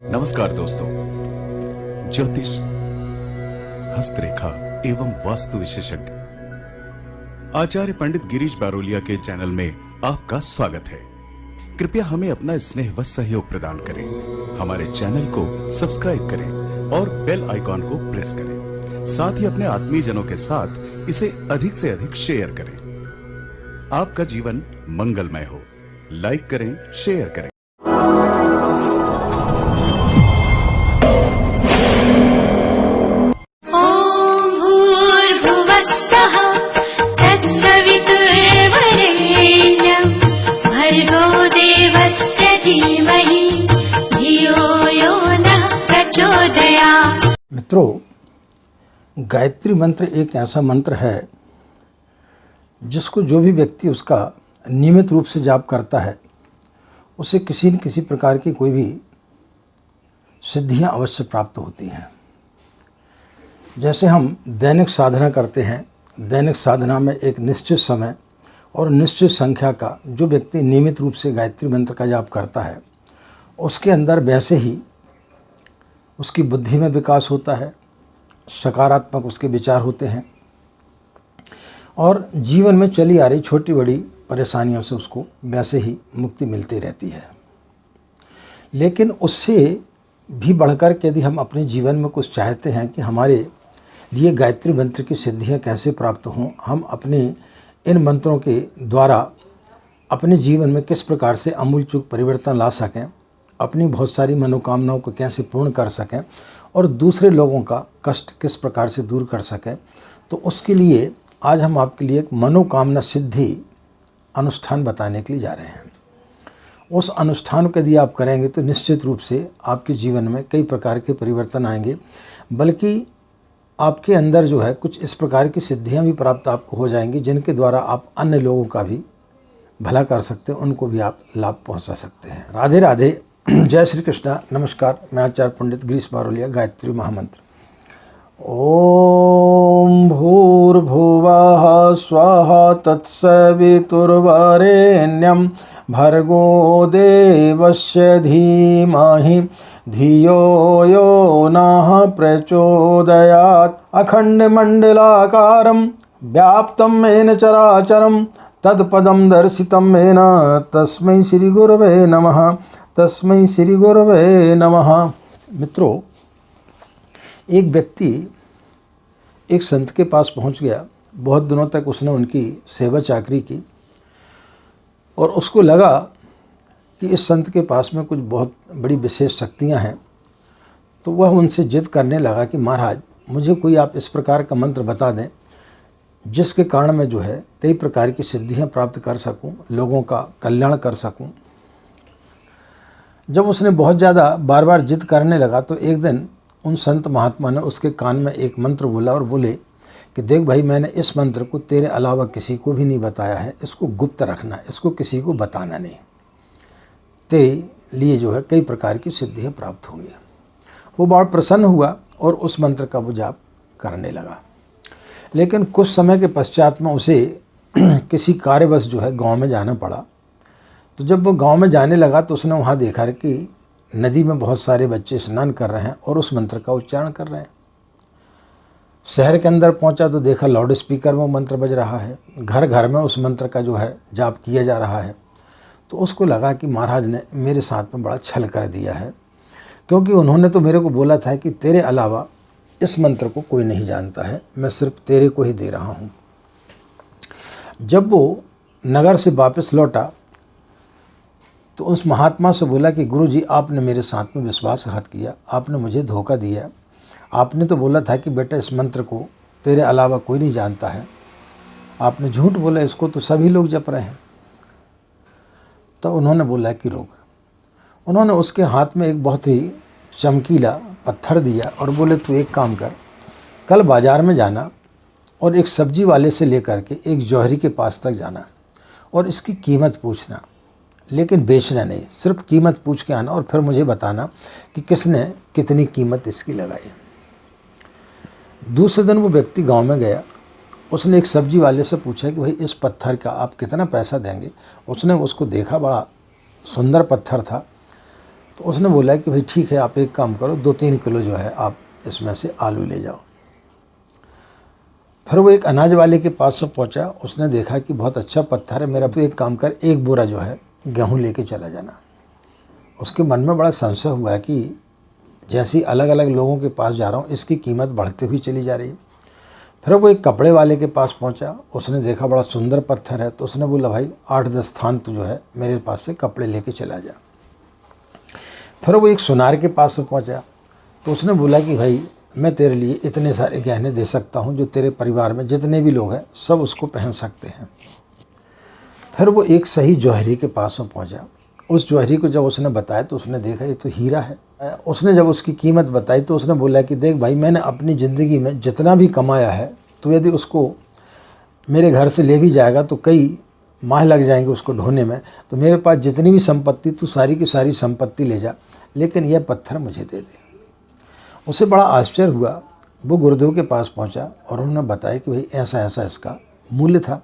नमस्कार दोस्तों, ज्योतिष, हस्तरेखा एवं वास्तु विशेषज्ञ आचार्य पंडित गिरीश बारोलिया के चैनल में आपका स्वागत है। कृपया हमें अपना स्नेह व सहयोग प्रदान करें। हमारे चैनल को सब्सक्राइब करें और बेल आइकॉन को प्रेस करें। साथ ही अपने आत्मीयजनों के साथ इसे अधिक से अधिक शेयर करें। आपका जीवन मंगलमय हो। लाइक करें, शेयर करें। मित्रों, गायत्री मंत्र एक ऐसा मंत्र है जिसको जो भी व्यक्ति उसका नियमित रूप से जाप करता है उसे किसी न किसी प्रकार की कोई भी सिद्धियां अवश्य प्राप्त होती हैं। जैसे हम दैनिक साधना करते हैं, दैनिक साधना में एक निश्चित समय और निश्चित संख्या का जो व्यक्ति नियमित रूप से गायत्री मंत्र का जाप करता है उसके अंदर वैसे ही उसकी बुद्धि में विकास होता है, सकारात्मक उसके विचार होते हैं और जीवन में चली आ रही छोटी बड़ी परेशानियों से उसको वैसे ही मुक्ति मिलती रहती है। लेकिन उससे भी बढ़कर के यदि हम अपने जीवन में कुछ चाहते हैं कि हमारे लिए गायत्री मंत्र की सिद्धियां कैसे प्राप्त हों, हम अपने इन मंत्रों के द्वारा अपने जीवन में किस प्रकार से आमूलचूल परिवर्तन ला सकें, अपनी बहुत सारी मनोकामनाओं को कैसे पूर्ण कर सकें और दूसरे लोगों का कष्ट किस प्रकार से दूर कर सकें, तो उसके लिए आज हम आपके लिए एक मनोकामना सिद्धि अनुष्ठान बताने के लिए जा रहे हैं। उस अनुष्ठान को यदि आप करेंगे तो निश्चित रूप से आपके जीवन में कई प्रकार के परिवर्तन आएंगे, बल्कि आपके अंदर जो है कुछ इस प्रकार की सिद्धियां भी प्राप्त आपको हो जाएंगी जिनके द्वारा आप अन्य लोगों का भी भला कर सकते हैं, उनको भी आप लाभ पहुंचा सकते हैं। राधे राधे, जय श्री कृष्णा। नमस्कार, मैं आचार्य पंडित गिरीश बारोलिया। गायत्री महामंत्र। ओम भूर्भुवः स्वः तत्सवितुर्वरेण्यं भर्गो देवस्य धीमहि धियो यो नः प्रचोदयात्। अखण्डमण्डलाकारं व्याप्तं येन चराचरं तत्पदं दर्शितं येन तस्मै श्री गुरवे नमः। तस्मै श्री गुरवे नमः। मित्रों, एक व्यक्ति एक संत के पास पहुंच गया। बहुत दिनों तक उसने उनकी सेवा चाकरी की और उसको लगा कि इस संत के पास में कुछ बहुत बड़ी विशेष शक्तियां हैं। तो वह उनसे जिद करने लगा कि महाराज, मुझे कोई आप इस प्रकार का मंत्र बता दें जिसके कारण मैं जो है कई प्रकार की सिद्धियां प्राप्त कर सकूं, लोगों का कल्याण कर सकूं। जब उसने बहुत ज़्यादा बार बार जिद करने लगा तो एक दिन उन संत महात्मा ने उसके कान में एक मंत्र बोला और बोले कि देख भाई, मैंने इस मंत्र को तेरे अलावा किसी को भी नहीं बताया है, इसको गुप्त रखना, इसको किसी को बताना नहीं, तेरे लिए जो है कई प्रकार की सिद्धियाँ प्राप्त होंगी। वो बहुत प्रसन्न हुआ और उस मंत्र का वो जाप करने लगा। लेकिन कुछ समय के पश्चात में उसे किसी कार्यवश जो है गाँव में जाना पड़ा। तो जब वो गांव में जाने लगा तो उसने वहाँ देखा कि नदी में बहुत सारे बच्चे स्नान कर रहे हैं और उस मंत्र का उच्चारण कर रहे हैं। शहर के अंदर पहुंचा तो देखा लाउड स्पीकर में मंत्र बज रहा है, घर घर में उस मंत्र का जो है जाप किया जा रहा है। तो उसको लगा कि महाराज ने मेरे साथ में बड़ा छल कर दिया है, क्योंकि उन्होंने तो मेरे को बोला था कि तेरे अलावा इस मंत्र को कोई नहीं जानता है, मैं सिर्फ तेरे को ही दे रहा हूँ। जब वो नगर से वापस लौटा तो उस महात्मा से बोला कि गुरुजी, आपने मेरे साथ में विश्वासघात किया, आपने मुझे धोखा दिया। आपने तो बोला था कि बेटा इस मंत्र को तेरे अलावा कोई नहीं जानता है, आपने झूठ बोला, इसको तो सभी लोग जप रहे हैं। तो उन्होंने बोला कि रोक। उन्होंने उसके हाथ में एक बहुत ही चमकीला पत्थर दिया और बोले तू एक काम कर, कल बाज़ार में जाना और एक सब्जी वाले से लेकर के एक जौहरी के पास तक जाना और इसकी कीमत पूछना, लेकिन बेचना नहीं, सिर्फ कीमत पूछ के आना और फिर मुझे बताना कि किसने कितनी कीमत इसकी लगाई। दूसरे दिन वो व्यक्ति गांव में गया उसने एक सब्जी वाले से पूछा कि भाई इस पत्थर का आप कितना पैसा देंगे। उसने उसको देखा, बड़ा सुंदर पत्थर था तो उसने बोला कि भाई ठीक है, आप एक काम करो, 2-3 किलो जो है आप इसमें से आलू ले जाओ। फिर वो एक अनाज वाले के पास से पहुंचा, उसने देखा कि बहुत अच्छा पत्थर है, मेरा तो एक काम कर, एक बोरा जो है गेहूं लेके चला जाना। उसके मन में बड़ा संशय हुआ कि जैसी अलग अलग लोगों के पास जा रहा हूँ, इसकी कीमत बढ़ती हुई चली जा रही है। फिर वो एक कपड़े वाले के पास पहुंचा, उसने देखा बड़ा सुंदर पत्थर है, तो उसने बोला भाई 8-10 थान तो जो है मेरे पास से कपड़े लेके चला जा। फिर वो एक सुनार के पास पहुंचा, तो उसने बोला कि भाई मैं तेरे लिए इतने सारे गहने दे सकता हूं जो तेरे परिवार में जितने भी लोग हैं सब उसको पहन सकते हैं। फिर वो एक सही जौहरी के पास में पहुंचा। उस जौहरी को जब उसने बताया तो उसने देखा ये तो हीरा है। उसने जब उसकी कीमत बताई तो उसने बोला कि देख भाई, मैंने अपनी ज़िंदगी में जितना भी कमाया है, तो यदि उसको मेरे घर से ले भी जाएगा तो कई माह लग जाएंगे उसको ढोने में, तो मेरे पास जितनी भी संपत्ति, तू सारी की सारी संपत्ति ले जा, लेकिन यह पत्थर मुझे दे दे। उसे बड़ा आश्चर्य हुआ। वो गुरुदेव के पास पहुंचा और उन्होंने बताया कि भाई ऐसा ऐसा इसका मूल्य था।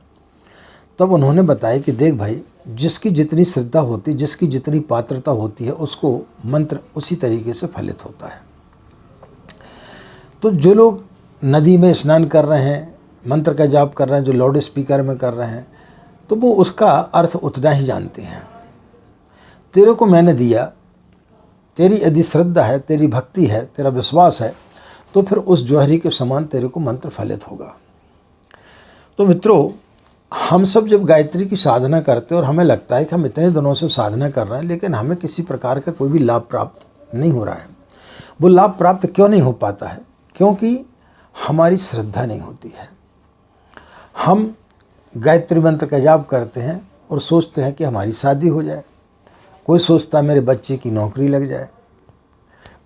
तब उन्होंने बताया कि देख भाई, जिसकी जितनी श्रद्धा होती, जिसकी जितनी पात्रता होती है, उसको मंत्र उसी तरीके से फलित होता है। तो जो लोग नदी में स्नान कर रहे हैं, मंत्र का जाप कर रहे हैं, जो लाउड स्पीकर में कर रहे हैं, तो वो उसका अर्थ उतना ही जानते हैं। तेरे को मैंने दिया, तेरी यदि श्रद्धा है, तेरी भक्ति है, तेरा विश्वास है, तो फिर उस जौहरी के समान तेरे को मंत्र फलित होगा। तो मित्रों, हम सब जब गायत्री की साधना करते हैं और हमें लगता है कि हम इतने दिनों से साधना कर रहे हैं, लेकिन हमें किसी प्रकार का कोई भी लाभ प्राप्त नहीं हो रहा है। वो लाभ प्राप्त क्यों नहीं हो पाता है? क्योंकि हमारी श्रद्धा नहीं होती है। हम गायत्री मंत्र का जाप करते हैं और सोचते हैं कि हमारी शादी हो जाए, कोई सोचता है मेरे बच्चे की नौकरी लग जाए,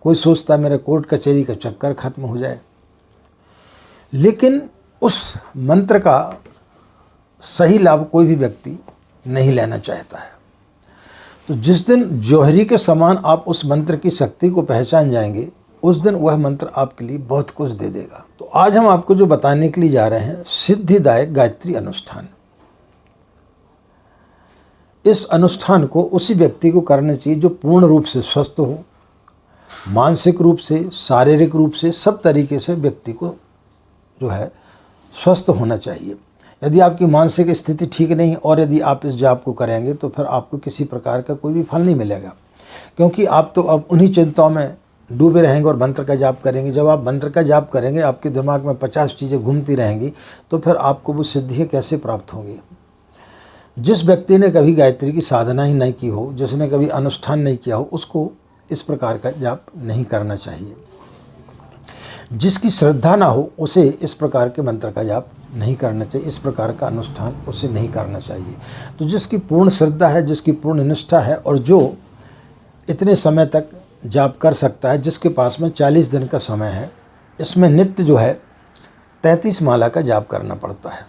कोई सोचता है मेरा कोर्ट कचहरी का चक्कर खत्म हो जाए, लेकिन उस मंत्र का सही लाभ कोई भी व्यक्ति नहीं लेना चाहता है। तो जिस दिन जौहरी के समान आप उस मंत्र की शक्ति को पहचान जाएंगे, उस दिन वह मंत्र आपके लिए बहुत कुछ दे देगा। तो आज हम आपको जो बताने के लिए जा रहे हैं, सिद्धिदायक गायत्री अनुष्ठान। इस अनुष्ठान को उसी व्यक्ति को करना चाहिए जो पूर्ण रूप से स्वस्थ हो, मानसिक रूप से, शारीरिक रूप से, सब तरीके से व्यक्ति को जो है स्वस्थ होना चाहिए। यदि आपकी मानसिक स्थिति ठीक नहीं और यदि आप इस जाप को करेंगे तो फिर आपको किसी प्रकार का कोई भी फल नहीं मिलेगा, क्योंकि आप तो अब उन्हीं चिंताओं में डूबे रहेंगे और मंत्र का जाप करेंगे। जब आप मंत्र का जाप करेंगे, आपके दिमाग में 50 चीज़ें घूमती रहेंगी, तो फिर आपको वो सिद्धियाँ कैसे प्राप्त होंगी? जिस व्यक्ति ने कभी गायत्री की साधना ही नहीं की हो, जिसने कभी अनुष्ठान नहीं किया हो, उसको इस प्रकार का जाप नहीं करना चाहिए। जिसकी श्रद्धा ना हो, उसे इस प्रकार के मंत्र का जाप नहीं करना चाहिए, इस प्रकार का अनुष्ठान उसे नहीं करना चाहिए। तो जिसकी पूर्ण श्रद्धा है, जिसकी पूर्ण निष्ठा है और जो इतने समय तक जाप कर सकता है, जिसके पास में 40 दिन का समय है, इसमें नित्य जो है 33 माला का जाप करना पड़ता है।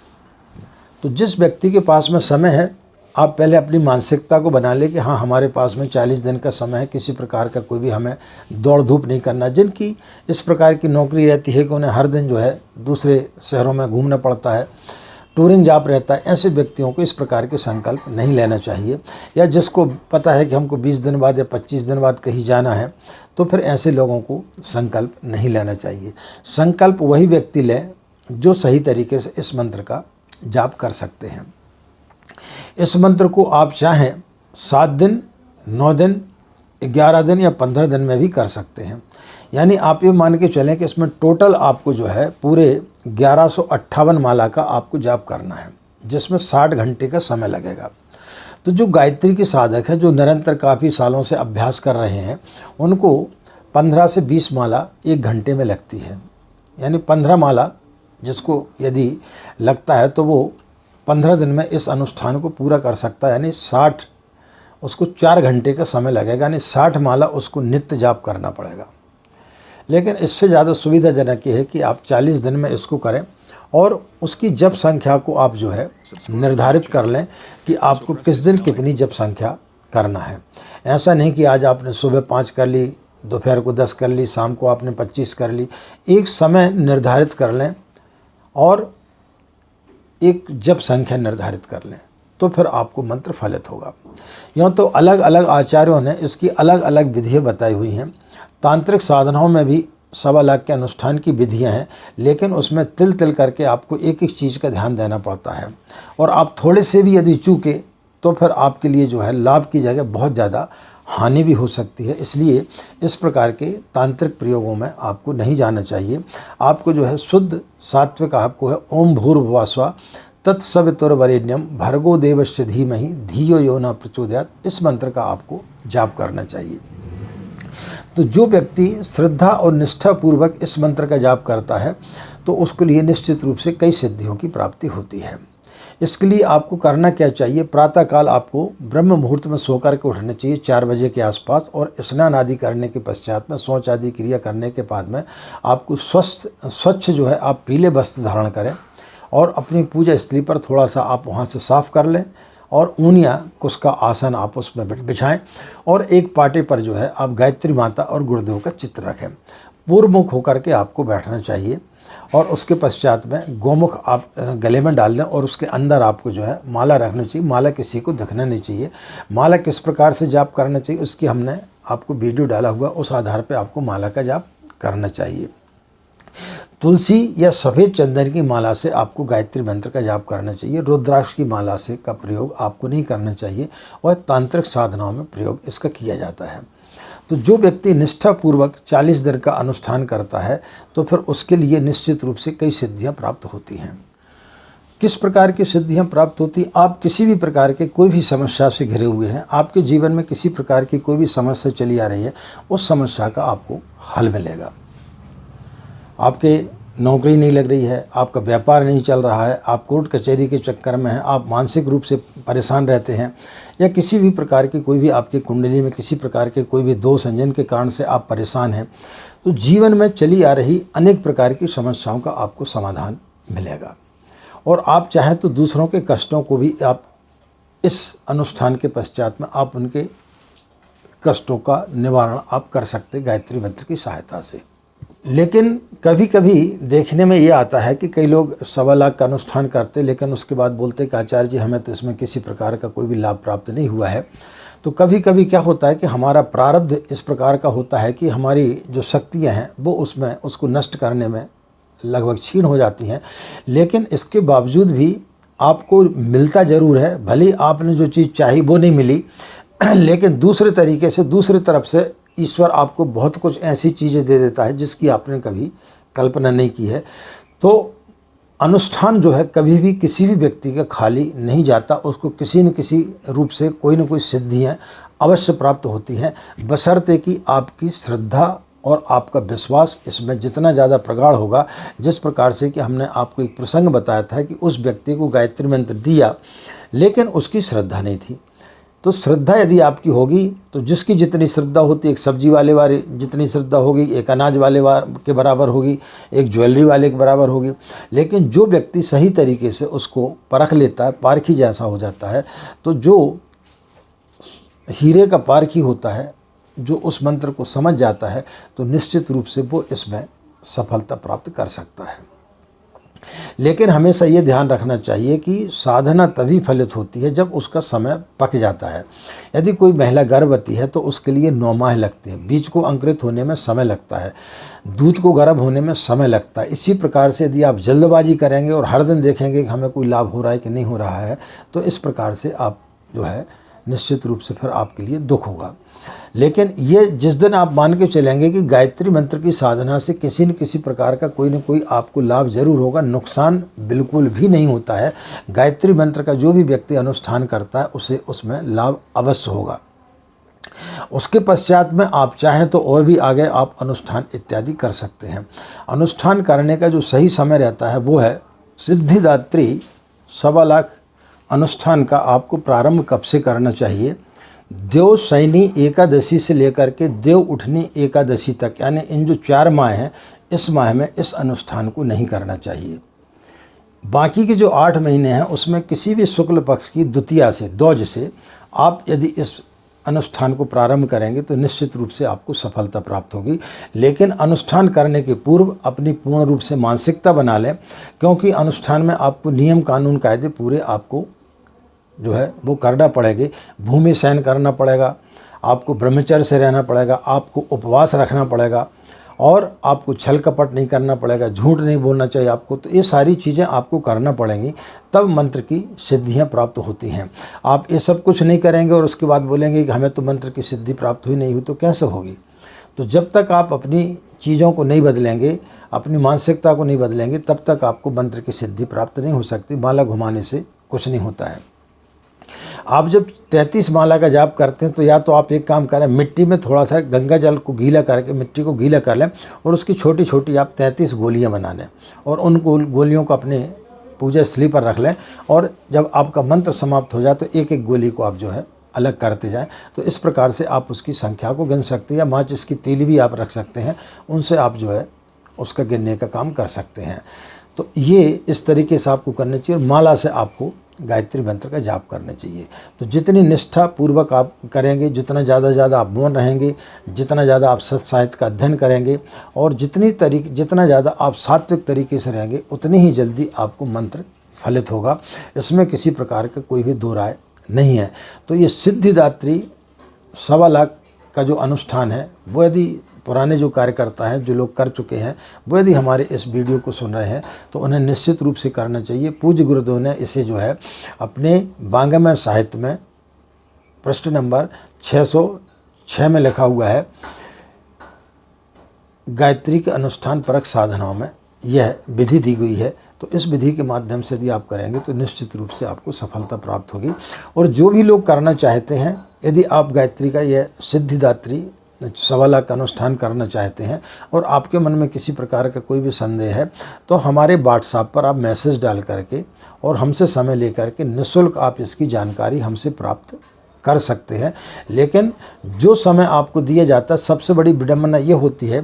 तो जिस व्यक्ति के पास में समय है, आप पहले अपनी मानसिकता को बना ले कि हाँ, हमारे पास में 40 दिन का समय है, किसी प्रकार का कोई भी हमें दौड़ धूप नहीं करना। जिनकी इस प्रकार की नौकरी रहती है कि उन्हें हर दिन जो है दूसरे शहरों में घूमना पड़ता है, टूरिंग जाप रहता है, ऐसे व्यक्तियों को इस प्रकार के संकल्प नहीं लेना चाहिए। या जिसको पता है कि हमको 20 दिन बाद या 25 दिन बाद कहीं जाना है, तो फिर ऐसे लोगों को संकल्प नहीं लेना चाहिए। संकल्प वही व्यक्ति ले जो सही तरीके से इस मंत्र का जाप कर सकते हैं। इस मंत्र को आप चाहें 7 दिन, 9 दिन, 11 दिन या 15 दिन में भी कर सकते हैं। यानी आप ये मान के चलें कि इसमें टोटल आपको जो है पूरे 1158 माला का आपको जाप करना है, जिसमें 60 घंटे का समय लगेगा। तो जो गायत्री के साधक है, जो निरंतर काफ़ी सालों से अभ्यास कर रहे हैं, उनको 15 से 20 माला 1 घंटे में लगती है। यानी 15 माला जिसको यदि लगता है तो वो 15 दिन में इस अनुष्ठान को पूरा कर सकता है। यानी 60, उसको 4 घंटे का समय लगेगा। यानी 60 माला उसको नित्य जाप करना पड़ेगा। लेकिन इससे ज़्यादा सुविधाजनक ये है कि आप 40 दिन में इसको करें और उसकी जप संख्या को आप जो है निर्धारित कर लें कि आपको किस दिन कितनी जप संख्या करना है। ऐसा नहीं कि आज आपने सुबह 5 कर ली, दोपहर को 10 कर ली, शाम को आपने 25 कर ली। एक समय निर्धारित कर लें और एक जप संख्या निर्धारित कर लें। तो फिर आपको मंत्र फलित होगा। यूँ तो अलग अलग आचार्यों ने इसकी अलग अलग विधियाँ बताई हुई हैं। तांत्रिक साधनाओं में भी 1.25 लाख के अनुष्ठान की विधियाँ हैं, लेकिन उसमें तिल तिल करके आपको एक एक चीज़ का ध्यान देना पड़ता है। और आप थोड़े से भी यदि चूके तो फिर आपके लिए जो है लाभ की जगह बहुत ज़्यादा हानि भी हो सकती है। इसलिए इस प्रकार के तांत्रिक प्रयोगों में आपको नहीं जाना चाहिए। आपको जो है शुद्ध सात्विक आपको है ओम भूर्भुवः स्वः तत्सवितुर्वरेण्यम भर्गो देवस्य धीमहि धियो यो न प्रचोदयात्, इस मंत्र का आपको जाप करना चाहिए। तो जो व्यक्ति श्रद्धा और निष्ठा पूर्वक इस मंत्र का जाप करता है तो उसके लिए निश्चित रूप से कई सिद्धियों की प्राप्ति होती है। इसके लिए आपको करना क्या चाहिए, प्रातःकाल आपको ब्रह्म मुहूर्त में सो करके उठना चाहिए 4 बजे के आसपास, और स्नान आदि करने के पश्चात में शौच आदि क्रिया करने के बाद में आपको स्वच्छ जो है आप पीले वस्त्र धारण करें और अपनी पूजा स्थली पर थोड़ा सा आप वहाँ से साफ़ कर लें और ऊन या कुश का आसन आप उसमें बिछाएं और एक पाटे पर जो है आप गायत्री माता और गुरुदेव का चित्र रखें। पूर्व मुख होकर के आपको बैठना चाहिए और उसके पश्चात में गोमुख आप गले में डाल लें और उसके अंदर आपको जो है माला रखनी चाहिए। माला किसी को दिखना नहीं चाहिए। माला किस प्रकार से जाप करना चाहिए उसकी हमने आपको वीडियो डाला हुआ, उस आधार पर आपको माला का जाप करना चाहिए। तुलसी या सफ़ेद चंदन की माला से आपको गायत्री मंत्र का जाप करना चाहिए। रुद्राक्ष की माला से का प्रयोग आपको नहीं करना चाहिए और तांत्रिक साधनाओं में प्रयोग इसका किया जाता है। तो जो व्यक्ति निष्ठापूर्वक 40 दिन का अनुष्ठान करता है तो फिर उसके लिए निश्चित रूप से कई सिद्धियां प्राप्त होती हैं। किस प्रकार की सिद्धियां प्राप्त होती? आप किसी भी प्रकार के कोई भी समस्या से घिरे हुए हैं, आपके जीवन में किसी प्रकार की कोई भी समस्या चली आ रही है, उस समस्या का आपको हल मिलेगा। आपके नौकरी नहीं लग रही है, आपका व्यापार नहीं चल रहा है, आप कोर्ट कचहरी के चक्कर में हैं, आप मानसिक रूप से परेशान रहते हैं, या किसी भी प्रकार की कोई भी आपकी कुंडली में किसी प्रकार के कोई भी दोष अंजन के कारण से आप परेशान हैं, तो जीवन में चली आ रही अनेक प्रकार की समस्याओं का आपको समाधान मिलेगा। और आप चाहें तो दूसरों के कष्टों को भी आप इस अनुष्ठान के पश्चात में आप उनके कष्टों का निवारण आप कर सकते गायत्री मंत्र की सहायता से। लेकिन कभी कभी देखने में ये आता है कि कई लोग 1.25 लाख का अनुष्ठान करते लेकिन उसके बाद बोलते कि आचार्य जी हमें तो इसमें किसी प्रकार का कोई भी लाभ प्राप्त नहीं हुआ है। तो कभी कभी क्या होता है कि हमारा प्रारब्ध इस प्रकार का होता है कि हमारी जो शक्तियां हैं वो उसमें उसको नष्ट करने में लगभग क्षीण हो जाती हैं। लेकिन इसके बावजूद भी आपको मिलता ज़रूर है, भले आपने जो चीज़ चाही वो नहीं मिली, लेकिन दूसरे तरीके से दूसरी तरफ से ईश्वर आपको बहुत कुछ ऐसी चीज़ें दे देता है जिसकी आपने कभी कल्पना नहीं की है। तो अनुष्ठान जो है कभी भी किसी भी व्यक्ति का खाली नहीं जाता, उसको किसी न किसी रूप से कोई न कोई सिद्धियाँ अवश्य प्राप्त होती हैं, बशर्ते कि आपकी श्रद्धा और आपका विश्वास इसमें जितना ज़्यादा प्रगाढ़ होगा। जिस प्रकार से कि हमने आपको एक प्रसंग बताया था कि उस व्यक्ति को गायत्री मंत्र दिया लेकिन उसकी श्रद्धा नहीं थी। तो श्रद्धा यदि आपकी होगी तो जिसकी जितनी श्रद्धा होती है, एक सब्जी वाले जितनी श्रद्धा होगी, एक अनाज वाले के बराबर होगी, एक ज्वेलरी वाले के बराबर होगी। लेकिन जो व्यक्ति सही तरीके से उसको परख लेता है, पारखी जैसा हो जाता है, तो जो हीरे का पारखी होता है, जो उस मंत्र को समझ जाता है, तो निश्चित रूप से वो इसमें सफलता प्राप्त कर सकता है। लेकिन हमेशा ये ध्यान रखना चाहिए कि साधना तभी फलित होती है जब उसका समय पक जाता है। यदि कोई महिला गर्भवती है तो उसके लिए 9 माह लगते हैं, बीज को अंकुरित होने में समय लगता है, दूध को गर्भ होने में समय लगता है। इसी प्रकार से यदि आप जल्दबाजी करेंगे और हर दिन देखेंगे कि हमें कोई लाभ हो रहा है कि नहीं हो रहा है, तो इस प्रकार से आप जो है निश्चित रूप से फिर आपके लिए दुख होगा। लेकिन ये जिस दिन आप मान के चलेंगे कि गायत्री मंत्र की साधना से किसी न किसी प्रकार का कोई न कोई आपको लाभ जरूर होगा, नुकसान बिल्कुल भी नहीं होता है। गायत्री मंत्र का जो भी व्यक्ति अनुष्ठान करता है उसे उसमें लाभ अवश्य होगा। उसके पश्चात में आप चाहें तो और भी आगे आप अनुष्ठान इत्यादि कर सकते हैं। अनुष्ठान करने का जो सही समय रहता है वो है सिद्धिदात्री 1.25 लाख अनुष्ठान का आपको प्रारंभ कब से करना चाहिए? देव शयनी एकादशी से लेकर के देव उठनी एकादशी तक, यानी इन जो 4 माह हैं, इस माह में इस अनुष्ठान को नहीं करना चाहिए। बाकी के जो 8 महीने हैं उसमें किसी भी शुक्ल पक्ष की द्वितीया से, द्वज से आप यदि इस अनुष्ठान को प्रारंभ करेंगे तो निश्चित रूप से आपको सफलता प्राप्त होगी। लेकिन अनुष्ठान करने के पूर्व अपनी पूर्ण रूप से मानसिकता बना लें, क्योंकि अनुष्ठान में आपको नियम कानून कायदे पूरे आपको जो है वो करना पड़ेगी। भूमि शयन करना पड़ेगा, आपको ब्रह्मचर्य से रहना पड़ेगा, आपको उपवास रखना पड़ेगा और आपको छल कपट नहीं करना पड़ेगा, झूठ नहीं बोलना चाहिए आपको। तो ये सारी चीज़ें आपको करना पड़ेंगी, तब मंत्र की सिद्धियां प्राप्त होती हैं। आप ये सब कुछ नहीं करेंगे और उसके बाद बोलेंगे कि हमें तो मंत्र की सिद्धि प्राप्त हुई नहीं हुई, तो कैसे होगी। तो जब तक आप अपनी चीज़ों को नहीं बदलेंगे, अपनी मानसिकता को नहीं बदलेंगे, तब तक आपको मंत्र की सिद्धि प्राप्त नहीं हो सकती। माला घुमाने से कुछ नहीं होता है। आप जब 33 माला का जाप करते हैं तो या तो आप एक काम करें, मिट्टी में थोड़ा सा गंगा जल को गीला करके मिट्टी को गीला कर लें और उसकी छोटी छोटी आप 33 गोलियां बना लें और उन गोलियों को अपने पूजा स्थली पर रख लें। और जब आपका मंत्र समाप्त हो जाए तो एक एक गोली को आप जो है अलग करते जाएं। तो इस प्रकार से आप उसकी संख्या को गिन सकते हैं, या माचिस की तीली भी आप रख सकते हैं, उनसे आप जो है उसका गिनने का काम कर सकते हैं। तो ये इस तरीके से आपको करना चाहिए। और माला से आपको गायत्री मंत्र का जाप करना चाहिए। तो जितनी निष्ठा पूर्वक आप करेंगे, जितना ज़्यादा आप मौन रहेंगे, जितना ज़्यादा आप सत साहित्य का अध्ययन करेंगे और जितना ज़्यादा आप सात्विक तरीके से रहेंगे, उतनी ही जल्दी आपको मंत्र फलित होगा। इसमें किसी प्रकार का कोई भी दो राय नहीं है। तो ये सिद्धिदात्री 1.25 लाख का जो अनुष्ठान है, वो यदि पुराने जो कार्यकर्ता हैं, जो लोग कर चुके हैं, वो यदि हमारे इस वीडियो को सुन रहे हैं तो उन्हें निश्चित रूप से करना चाहिए। पूज्य गुरुदेव ने इसे जो है अपने बांग्मय साहित्य में पृष्ठ नंबर 606 में लिखा हुआ है, गायत्री के अनुष्ठान परक साधनाओं में यह विधि दी गई है। तो इस विधि के माध्यम से यदि आप करेंगे तो निश्चित रूप से आपको सफलता प्राप्त होगी। और जो भी लोग करना चाहते हैं, यदि आप गायत्री का यह सिद्धिदात्री 1.25 लाख का अनुष्ठान करना चाहते हैं और आपके मन में किसी प्रकार का कोई भी संदेह है, तो हमारे व्हाट्सएप पर आप मैसेज डाल करके और हमसे समय लेकर के निःशुल्क आप इसकी जानकारी हमसे प्राप्त कर सकते हैं। लेकिन जो समय आपको दिया जाता है, सबसे बड़ी विडंबना ये होती है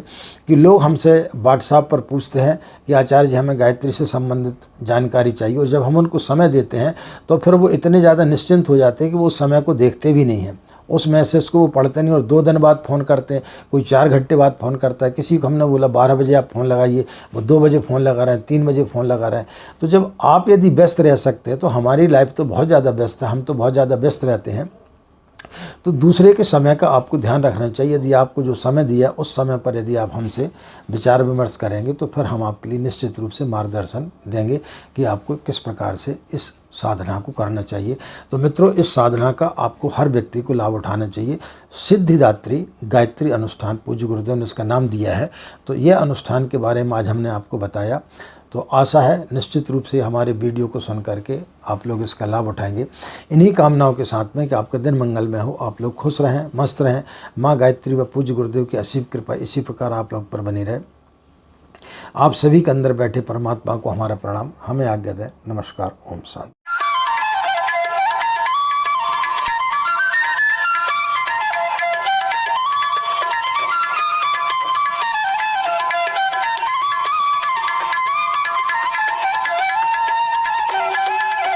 कि लोग हमसे व्हाट्सएप पर पूछते हैं कि आचार्य जी हमें गायत्री से संबंधित जानकारी चाहिए, और जब हम उनको समय देते हैं तो फिर वो इतने ज़्यादा निश्चिंत हो जाते हैं कि वो उस समय को देखते भी नहीं हैं, उस मैसेज को वो पढ़ते नहीं और 2 दिन बाद फ़ोन करते हैं, कोई 4 घंटे बाद फ़ोन करता है। किसी को हमने बोला 12 बजे आप फ़ोन लगाइए, वो 2 बजे फ़ोन लगा रहे हैं, 3 बजे फ़ोन लगा रहे हैं। तो जब आप यदि व्यस्त रह सकते हैं तो हमारी लाइफ तो बहुत ज़्यादा व्यस्त है, हम तो बहुत ज़्यादा व्यस्त रहते हैं। तो दूसरे के समय का आपको ध्यान रखना चाहिए। यदि आपको जो समय दिया उस समय पर यदि आप हमसे विचार विमर्श करेंगे तो फिर हम आपके लिए निश्चित रूप से मार्गदर्शन देंगे कि आपको किस प्रकार से इस साधना को करना चाहिए। तो मित्रों, इस साधना का आपको हर व्यक्ति को लाभ उठाना चाहिए। सिद्धिदात्री गायत्री अनुष्ठान, पूज्य गुरुदेव ने इसका नाम दिया है। तो यह अनुष्ठान के बारे में आज हमने आपको बताया। तो आशा है निश्चित रूप से हमारे वीडियो को सुन करके आप लोग इसका लाभ उठाएंगे। इन्हीं कामनाओं के साथ में कि आपका दिन मंगलमय हो, आप लोग खुश रहें, मस्त रहें। माँ गायत्री व पूज्य गुरुदेव की असीम कृपा इसी प्रकार आप लोग पर बनी रहे। आप सभी के अंदर बैठे परमात्मा को हमारा प्रणाम। हमें आज्ञा दें। नमस्कार। ओम शांति।